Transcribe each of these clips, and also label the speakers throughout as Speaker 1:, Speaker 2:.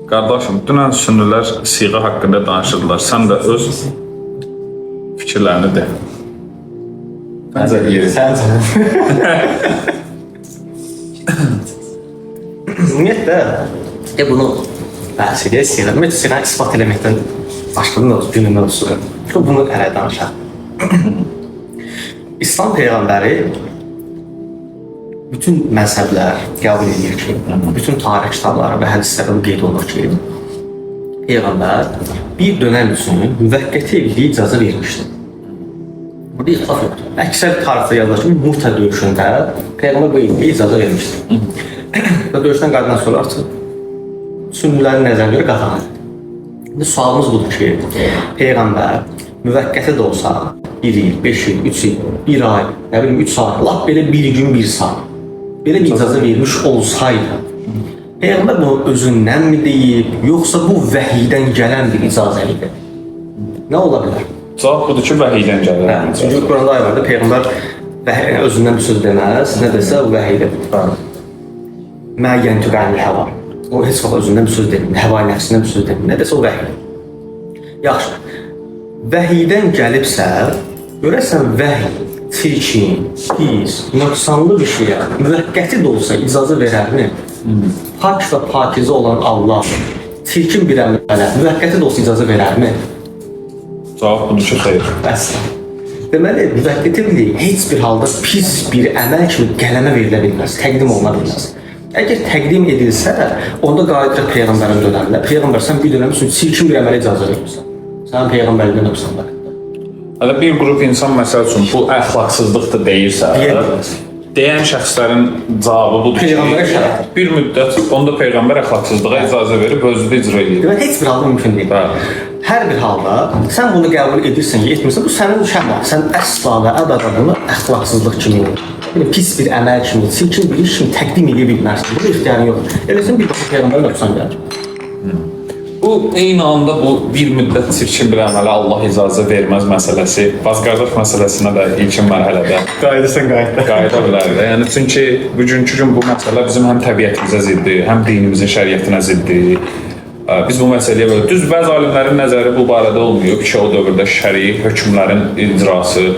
Speaker 1: Qardaşım, dünən sünnilər siğa haqqında danışırdılar. Sən də öz fikirlərini de.
Speaker 2: Sən ümumiyyətlə bunu bəhs edək, ümumiyyətlə siğanı ispat eləməkdən başqa bir mövzudur. Bunu hələ danışaq. İslam Peyğəmbəri bütün məzhəblər qəbul edir ki, bütün tarix kitabları və hədislərdə qeyd olunur ki, Peyğəmbər bir dönəm üçün müvəqqəti evliliyə icazə vermişdir. Burada ixtilaf yoxdur. Əksər tarixdə yazılır ki, Mu'tə döyüşündə Peyğəmbər bu evliliyə icazə vermişdir. Və döyüşdən qayıdandan sonra artıq sünnilərin nəzərinə görə qazanır. İndi sualımız budur ki, Peyğəmbər müvəqqəti də olsa 1 il, 5 il, 3 il, 1 ay, nə bilim 3 saat, lap belə bir gün, 1 saat belə bir icazə vermiş olsaydı, Peyğəmbər bunu özündən mi deyib, yoxsa bu vəhiydən gələn bir icazə idi? Nə ola bilər?
Speaker 1: Cavab budur ki, vəhiydən gəlir.
Speaker 2: Çünki Quranda ayələrdə Peyğəmbər özündən bir söz deməz, nə desə o vəhiydir. Müəyyən tüqənli həva. O heç vaxt özündən bir söz demir, həva nəfsindən bir söz demir, nə desə o vəhidir. Yaxşı, vəhiydən gəlibsə, görəsən vəhiy, çirkin, pis, nöqsanlı bir şeyə müvəqqəti də olsa icazə verərmi? Pak və pakizə olan Allah çirkin bir əmələ müvəqqəti də olsa icazə verərmi?
Speaker 1: Cavab budur ki, xeyr.
Speaker 2: Əsla. Deməli, müvəqqəti heç bir halda pis bir əməl kimi qələmə verilə bilməz, təqdim oluna bilməz. Əgər təqdim edilsə, onda qayıdırıq Peyğəmbərin dönəminə. Peyğəmbər, sən bir dönəm üçün çirkin bir əmələ icazə verirsən. Sən Peyğəmbərliyə nöqsanlar.
Speaker 1: Hələ bir qrup insan məsəl üçün bu əxlaqsızlıqdır deyirsə, deyən şəxslərin cavabı budur ki, bir müddət onda Peyğəmbər əxlaqsızlığa icazə verib özü də icra edir.
Speaker 2: Demək, heç bir halda mümkün deyil. Hər bir halda sən bunu qəbul edirsən, etmirsən, bu sənin şəhmət. Sən əsla və əbədə bunu əxlaqsızlıq kimi, pis bir əməl kimi, çirkin bir iş kimi təqdim edə bilmərsən. Bu ixtiyarın yoxdur. Eləsən bir baxa Peyğəmbərə nöqsan gəlir.
Speaker 1: Bu eyni anda bu bir müddət çirkin bir əmələ Allah icazə verməz məsələsi, bazqardıq məsələsinə də ilkin mərhələdə qayıda bilər. Yəni çünki bugünkü gün bu məsələ bizim həm təbiətimizə ziddir, həm dinimizin şəriətinə ziddir. Biz bu məsələyə belə düz bəzi alimlərin nəzəri bu barədə olmuyor ki, o dövrdə şəri hökmlərin icrası,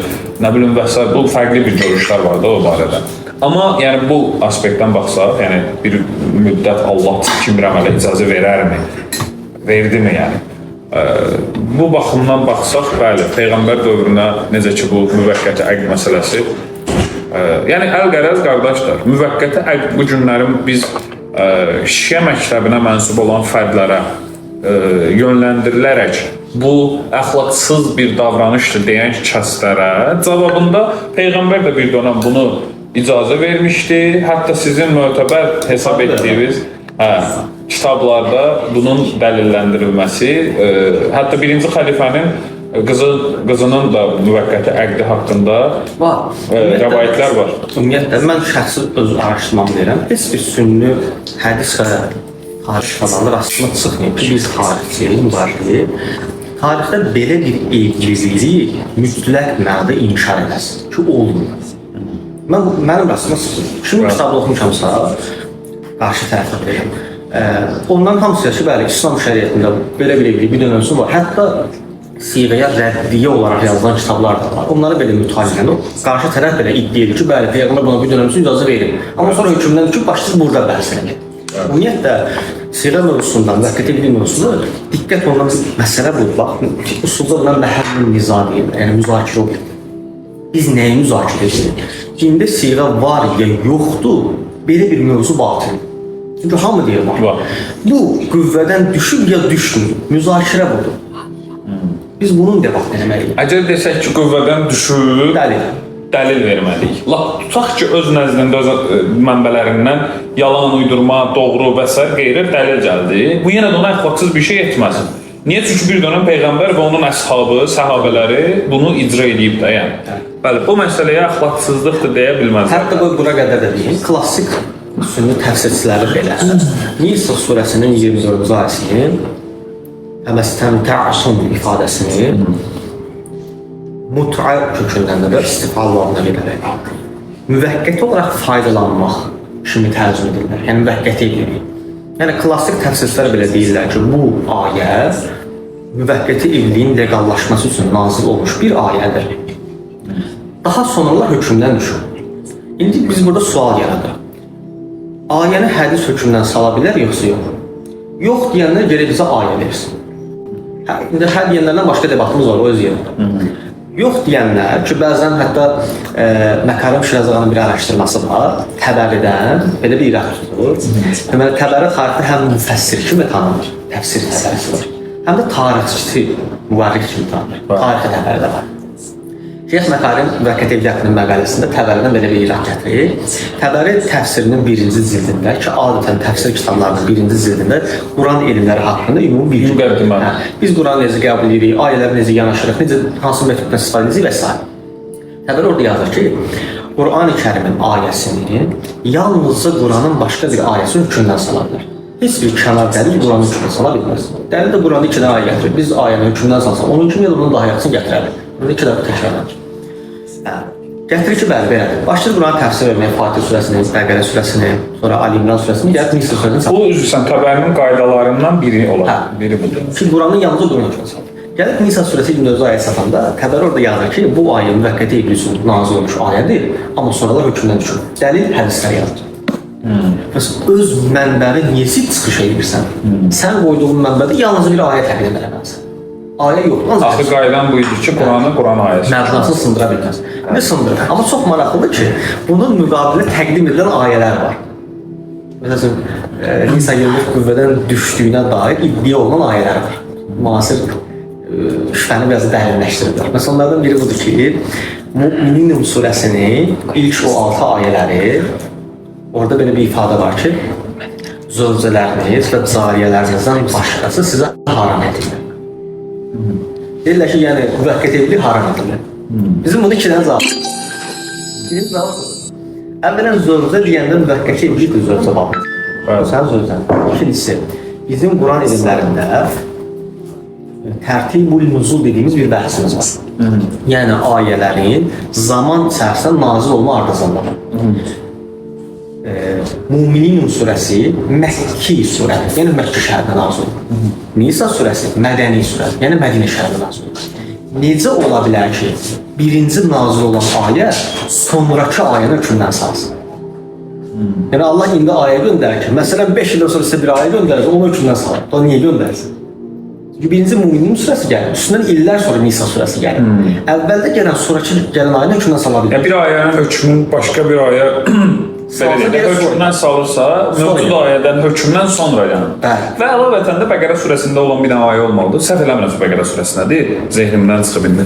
Speaker 1: nə bilim və s. bu fərqli bir görüşlər var da o barədə. Amma yəni bu aspektdən baxsaq, yəni bir müddət Allah çirkin bir əmələ icazə verərmi? Verdimi yəni? Bu baxımdan baxsaq, bəli, Peyğəmbər dövrünə necə ki bu müvəqqəti əqd məsələsi, yəni əl-qərəz qardaşlar, müvəqqəti əqd bu günlərin biz şiə məktəbinə mənsub olan fərdlərə yönləndirilərək bu əxlaqsız bir davranışdır deyən kəslərə cavabında Peyğəmbər də bir dönəm bunu icazə vermişdi. Hətta sizin mötəbər hesab etdiyiniz kitablarda bunun dəlilləndirilməsi, hətta birinci xəlifənin qızının da müvəqqəti əqdi haqqında rəvayətlər var.
Speaker 2: Ümumiyyətlə, mən şəxsi öz araşdırmamı deyirəm. Heç bir sünni hədis və tarix kitablarında rastına çıxmayıb ki, biz tarixçilik, mübariklik, tarixdə belə bir evliliyi mütləq mənada inkar edəsin ki, olmur. Mənim rastına çıxmayıb. Şimdi kitabda oxumuşamsa, qarşı tərəfə deyirəm. Ondan hamısı ki, bəli, İslam şəriətində belə bir evlilik bir dönəmsi var. Hətta siğəyə rəddiyə olaraq yazılan kitablar da var. Onları belə mütaliqəni, qarşı tərəf belə iddia edir ki, bəli, Peyğəmbər buna bir dönəmsi icazə verir. Amma sonra hökmdən ki, başlıq burada bəhs edir. Ümumiyyətlə, siğə mövzusundan, müvəqqəti evlilik mövzusunda diqqət olunan məsələ budur. Bax, usulda buna məhəllin niza deyirlər, yəni müzakirə olur. Biz nəyi müzakirə edirik? Cində siğə var ya yoxdur, belə bir mövzu batıldır. Çünki hamı deyir var. Bu qüvvədən düşüb ya düşmür. Müzakirə budur. Biz bunun debat eləməliyik.
Speaker 1: Əgər desək ki, qüvvədən düşür, dəlil verməliyik. Tutaq ki, öz nəzdində, öz mənbələrindən yalan, uydurma, doğru və s. qeyri dəlil gəldi. Bu yenə də ona əxlaqsız bir şey etməsin. Niyə? Çünki bir dönəm Peyğəmbər və onun əshabı, səhabələri bunu icra edib də yəni. Bəli, bu məsələyə əxlaqsızlıqdır deyə bilməzlər.
Speaker 2: Hətta bura qədər də deyim, klassik sünni təfsirçiləri belə. Nisa surəsinin 24-cü ayəsinin Əməstəmtə'sun ifadəsini mut'a kökündən də istifal valına gedərək müvəqqəti olaraq faydalanmaq kimi tərcümə edirlər. Yəni müvəqqəti edilir. Yəni klassik təfsirçilər belə deyirlər ki, bu ayə müvəqqəti evliliyin leqallaşması üçün nazil olmuş bir ayədir. Daha sonralar hökmdən düşür. İndi biz burada sual yaradırıq. Ayəni hədis hökmündən sala bilər, yoxsa yox? Yox deyənlər gərək bizə ayə versin. İndi hə deyənlərdən başqa debatımız var, o öz yerində. Yox deyənlər ki, bəzən hətta Məkarim Şirazağanın bir araşdırması var. Təbəridən belə bir irad tutulur. Deməli, Təbəri tarixdə həm müfəssir kimi tanınır, təfsir Təbərisi var. Həm də tarixçisi, müvarrix kimi tanınır. Tarixi Təbəri də var. Şeyx Məkarim Müvəqqəti Evliyyatının məqaləsində Təbəridən belə bir irad gətirir. Təbəri təfsirinin birinci cildində ki, adətən təfsir kitablarının birinci cildində Quran elmləri haqqında ümumi bilgi verir. Biz Quranı necə qəbul edirik, ayələri necə yanaşırıq, necə hansı metoddan istifadə edirik və s. Təbəri orada yazır ki, Quran-ı Kərimin ayəsini yalnızca Quranın başqa bir ayəsi hökmündən sala bilər. Heç bir kənar dəlil Quranın hökmündən sala bilməz. Dəlil də Quranda 2 dənə ayə gətirir. Biz ayəni hökmündən salsaq, onun kimi ya da bunun daha yaxşısını gətirərik. Burada 2 dəfə təkrarlanır. Gətirir ki, bəli, belədir. Başlayır Quran təfsir verməyə Fatih surəsini, Bəqərə surəsini, sonra Ali İmran surəsini, gəlib Nisa surəsini salır.
Speaker 1: Bu üzrsən Təbərinin qaydalarından biri olar. Biri budur.
Speaker 2: Ki, Quranın yalnızca Quran hökmündən salır. Gəlib Nisa surəsi 24 ayət satanda Təbəri orada yazır ki, bu ayə müvəqqəti evlilik üçün nazil olmuş ayədir, amma sonralar hökmündən düşür. Dəlil hədislər yazır. Öz mənbəri niyə çıxış edirsən? Sən qoyduğun mənbədə yalnızca bir ayə təqdim eləməlisən. Ayə yox.
Speaker 1: Axı qaydan bu idi ki, Quranı Quran ayəsi.
Speaker 2: Mənasını sındıra bilməz. Ne sındırır? Amma çox maraqlıdır ki, bunun müqabilində təqdim edilən ayələr var. Məsələn, Nisa 24 qüvvədən düşdüyünə dair iddia olunan ayələr var. Müasir şübhəni biraz dərinləşdirirlər. Məsələn, onlardan biri budur ki, Mü'minin surəsinin ilk o 6 ayələri, orada belə bir ifadə var ki, zövcələriniz və cariyələrinizdən başqası sizə haram edilir. Deyirlər ki, yəni müvəqqəti evlilik haram edilir. Bizim bunu 2 dənə cavab. Birinci cavab əvvələn zövcə deyəndə müvəqqəti evlilikdir zövcə bağlı. Sən zövcən. İkincisi, bizim Quran elmlərində tərtibul nuzul dediyimiz bir bəhsimiz var. Yəni ayələrin zaman içərisində nazil olma ardıcıllığı. Mü'minin surəsi Məkki surədir, yəni Məkkə şəhərində nazil olur. Nisa surəsi Mədəni surədir, yəni Mədinə şəhərində nazil olur. Necə ola bilər ki, birinci nazil olan ayə sonraki ayəni hökmündən salsın? Yəni Allah indi ayə göndərir ki, məsələn 5 ildən sonra sizə bir ayə göndərir, onu hökmündən salır. O niyə göndərsin? Çünki birinci Mü'minin surəsi gəlir, üstündən illər sonra Nisa surəsi gəlir. Əvvəldə gələn, sonraki gələn ayəni hökmündən sala bilər.
Speaker 1: Bir ayənin hökmünün başqa bir ayə hökmündən salırsa, mövcud ayədən hökmündən sonra yəni. Və əlavətən də Bəqərə surəsində olan bir ayə olmalıdır. Səhv eləmirəmsə Bəqərə surəsindədir, zehnimdən çıxıb indi.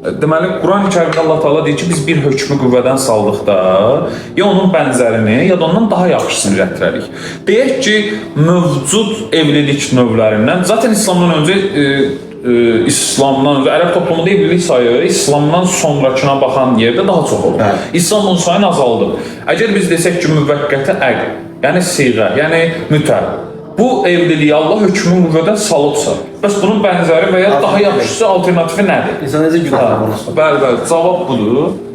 Speaker 1: Deməli, Quran-ı Kərimdə Allah Teala deyir ki, biz bir hökmü qüvvədən saldıqda ya onun bənzərini, ya da ondan daha yaxşısını gətirərik. Deyək ki, mövcud evlilik növlərindən, zaten İslamdan öncə İslamdan öncə ərəb toplumunda evlilik sayı İslamdan sonrakına baxan yerdə daha çox olur. İslam bunun sayını azaldı. Əgər biz desək ki, müvəqqəti əqd, yəni siğə, yəni mütə, bu evliliyi Allah hökmün qüvvədən salıbsa, bəs bunun bənzəri və ya daha yaxşısı alternatifi nədir?
Speaker 2: İnsan necə günah?
Speaker 1: Bəli, cavab budur.